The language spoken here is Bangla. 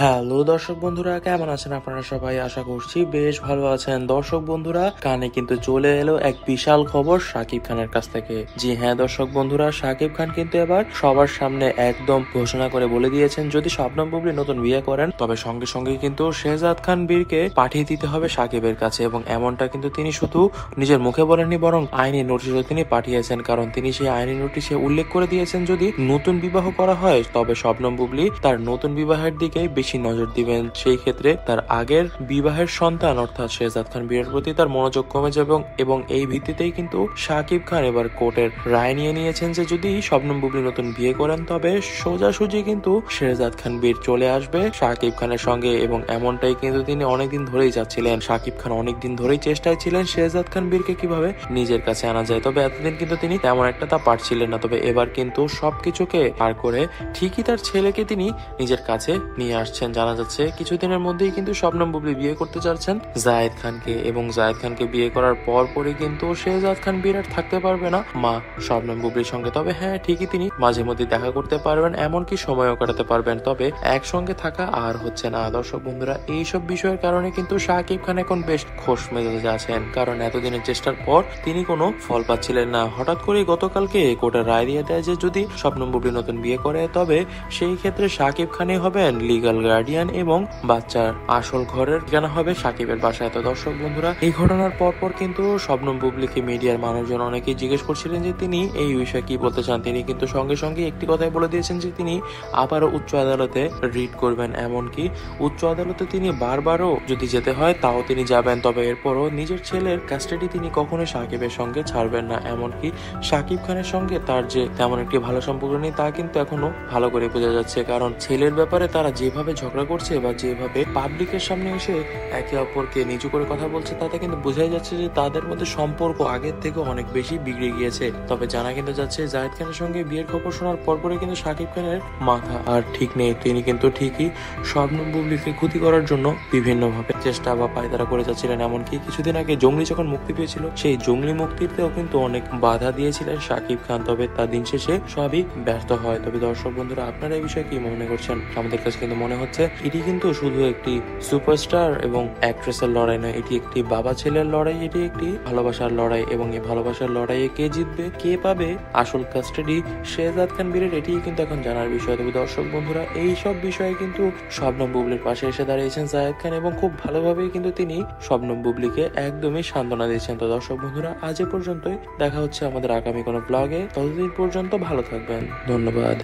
হ্যালো দর্শক বন্ধুরা, কেমন আছেন আপনারা সবাই? আশা করছি বেশ ভালো আছেন। দর্শক বন্ধুরা, কানে কিন্তু চলে এলো এক বিশাল খবর শাকিব খানের কাছ থেকে। জি হ্যাঁ দর্শক বন্ধুরা, শাকিব খান কিন্তু এবার সবার সামনে একদম ঘোষণা করে বলে দিয়েছেন, যদি শবনম বুবলী নতুন বিয়ে করেন তবে সঙ্গে সঙ্গে কিন্তু শেহজাদ খান বীরকে পাঠিয়ে দিতে হবে শাকিবের কাছে। এবং এমনটা কিন্তু তিনি শুধু নিজের মুখে বলেননি, বরং আইনি নোটিশও তিনি পাঠিয়েছেন। কারণ তিনি সেই আইনি নোটিশে উল্লেখ করে দিয়েছেন, যদি নতুন বিবাহ করা হয় তবে শবনম বুবলী তার নতুন বিবাহের দিকে বেশি নজর দিবেন। সেই ক্ষেত্রে তার আগের বিবাহের সন্তান অর্থাৎ শেহজাদ খান বীরের প্রতি তার মনোযোগ কমে যাবে। এবং এই ভিত্তিতেই কিন্তু শাকিব খান এবার কোর্টের রায় নিয়ে নিয়েছেন যে যদি শবনম বুবলী নতুন বিয়ে করেন তবে সোজাসুজি কিন্তু শেহজাদ খান বীর চলে আসবে শাকিব খানের সঙ্গে। এবং এমনটাই কিন্তু তিনি অনেকদিন ধরেই চাচ্ছিলেন। শাকিব খান অনেকদিন ধরেই চেষ্টায় ছিলেন শেহজাদ খান বীরকে কিভাবে নিজের কাছে আনা যায়, তবে এতদিন কিন্তু তিনি তেমন একটা তা পারছিলেন না। তবে এবার কিন্তু সবকিছুকে পার করে ঠিকই তার ছেলেকে তিনি নিজের কাছে নিয়ে আসছেন। জানা যাচ্ছে কিছুদিনের মধ্যেই কিন্তু শবনম বুবলী বিয়ে করতে যাচ্ছেন জায়েদ খানকে। এবং জায়েদ খানকে বিয়ে করার পরই কিন্তু শেহজাদ খান বীর আর থাকতে পারবে না মা শবনম বুবলীর সঙ্গে। তবে হ্যাঁ, ঠিকই তিনি মাঝে মধ্যে দেখা করতে পারবেন, এমনকি সময়ও কাটাতে পারবেন, তবে একসঙ্গে থাকা আর হচ্ছে না। দর্শক বন্ধুরা, এইসব বিষয়ের কারণে কিন্তু শাকিব খান এখন বেশ খোশ মেজাজে আছেন। কারণ এতদিনের চেষ্টার পর তিনি কোনো ফল পাচ্ছিলেন না। হঠাৎ করে গতকালকে কোর্টের রায় দিয়ে দেয় যে যদি শবনম বুবলী নতুন বিয়ে করে তবে সেই ক্ষেত্রে শাকিব খানই হবেন লিগ্যাল গার্ডিয়ান এবং বাচ্চার আসল ঘরের ঠিকানা হবে শাকিবের বাসায়। তো দর্শক বন্ধুরা, এই ঘটনার পরপর কিন্তু শবনম বুবলীকে মিডিয়ার মানুষজন অনেকেই জিজ্ঞেস করছিলেন যে তিনি এই বিষয়ে কি বলতে চান। তিনি কিন্তু সঙ্গে সঙ্গে একটি কথাই বলে দিয়েছেন যে তিনি আবারও উচ্চ আদালতে রিট করবেন। এমনকি উচ্চ আদালতে তিনি বারবারও যদি যেতে হয় তাও তিনি যাবেন, তবে এরপরও নিজের ছেলের কাস্টাডি তিনি কখনোই শাকিবের সঙ্গে ছাড়বেন না। এমনকি শাকিব খানের সঙ্গে তার যে তেমন একটি ভালো সম্পর্ক নেই তা কিন্তু এখনো ভালো করে বোঝা যাচ্ছে। কারণ ছেলের ব্যাপারে তারা যেভাবে ঝগড়া করছে বা যেভাবে পাবলিকের সামনে এসে একে অপরকে নিচু করে কথা বলছে তাতে কিন্তু বোঝাই যাচ্ছে যে তাদের মধ্যে সম্পর্ক আগের থেকে অনেক বেশি বিগড়ে গিয়েছে। তবে জানা কিন্তু যাচ্ছে জায়েদ খানের সঙ্গে বিয়ের খবর শোনার পরপরই কিন্তু শাকিব খানের মাথা আর ঠিক নেই। তিনি কিন্তু ঠিকই শবনম বুবলীকে ক্ষতি করার জন্য বিভিন্নভাবে চেষ্টা বা পায়তারা করে যাচ্ছিলেন। এমনকি কিছুদিন আগে জঙ্গলি যখন মুক্তি পেয়েছিল সেই জঙ্গলি মুক্তিতেও কিন্তু অনেক বাধা দিয়েছিলেন শাকিব খান, তবে তার দিন শেষে সবই ব্যর্থ হয়। তবে দর্শক বন্ধুরা, আপনারা এই বিষয়ে কি মনে করছেন? আমাদের কাছে কিন্তু মনে হচ্ছে এটি কিন্তু শুধু একটি সুপারস্টার এবং অ্যাক্ট্রেসের লড়াই নয়, এটি একটি বাবা ছেলের লড়াই, এটি একটি ভালোবাসার লড়াই। এবং এই ভালোবাসার লড়াইয়ে কে জিতবে, কে পাবে আসল কাস্টাডি শেহজাদ খান বীরের, এটি কিন্তু এখন জানার বিষয়। তবে দর্শক বন্ধুরা, এই সব বিষয়ে কিন্তু শবনম বুবলীর পাশে এসে দাঁড়িয়েছেন জায়েদ খান এবং খুব ভালোভাবেই কিন্তু তিনি শবনম বুবলীকে একদমই সান্ত্বনা দিয়েছেন। তো দর্শক বন্ধুরা, আজ এ পর্যন্তই। দেখা হচ্ছে আমাদের আগামী কোনো ব্লগে। ততদিন পর্যন্ত ভালো থাকবেন। ধন্যবাদ।